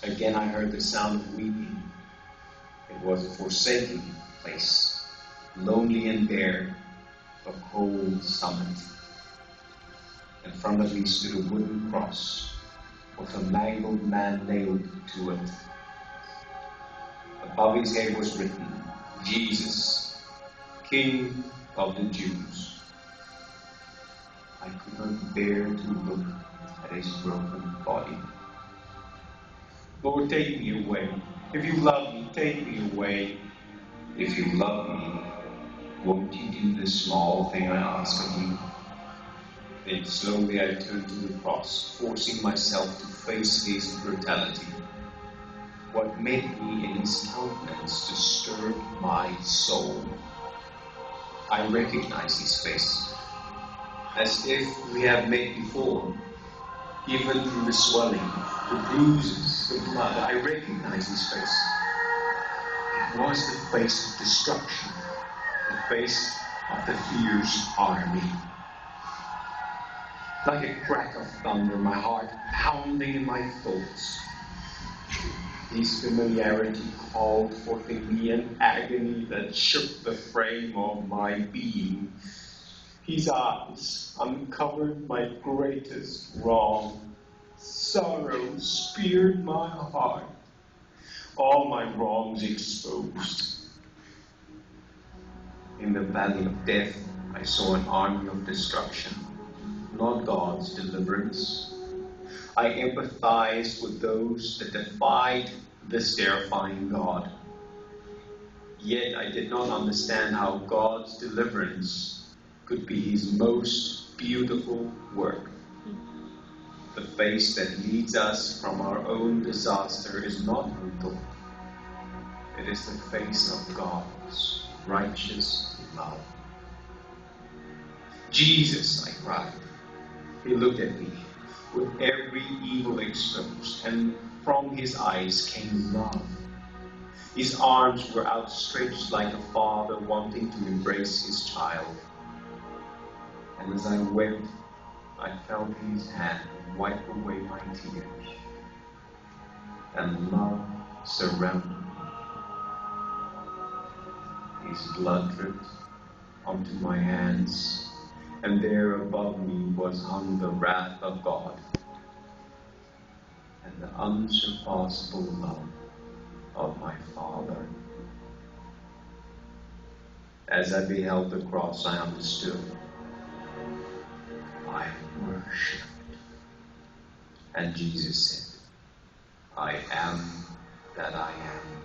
Again I heard the sound of weeping. It was a forsaken place, lonely and bare, a cold summit. In front of me stood a wooden cross with a mangled man nailed to it. Above his head was written, Jesus, King of the Jews. I could not bear to look at his broken body. Lord, take me away. If you love me, take me away. If you love me, won't you do this small thing I ask of you? Then slowly I turned to the cross, forcing myself to face his brutality. What met me in his countenance disturbed my soul. I recognized his face, as if we have met before. Even through the swelling, the bruises, the blood, I recognized his face. It was the face of destruction, the face of the fierce army. Like a crack of thunder, my heart pounding in my thoughts. His familiarity called forth in me an agony that shook the frame of my being. His eyes uncovered my greatest wrong. Sorrow speared my heart. All my wrongs exposed. In the valley of death, I saw an army of destruction, not God's deliverance. I empathized with those that defied this terrifying God. Yet I did not understand how God's deliverance could be his most beautiful work. The face that leads us from our own disaster is not brutal. It is the face of God's righteous love. Jesus, I cried. He looked at me with every evil exposed, and from his eyes came love. His arms were outstretched like a father wanting to embrace his child. And as I wept, I felt his hand wipe away my tears, and love surrounded me. His blood dripped onto my hands, and there above me was hung the wrath of God and the unsurpassable love of my Father. As I beheld the cross, I understood. I worshipped. And Jesus said, I am that I am.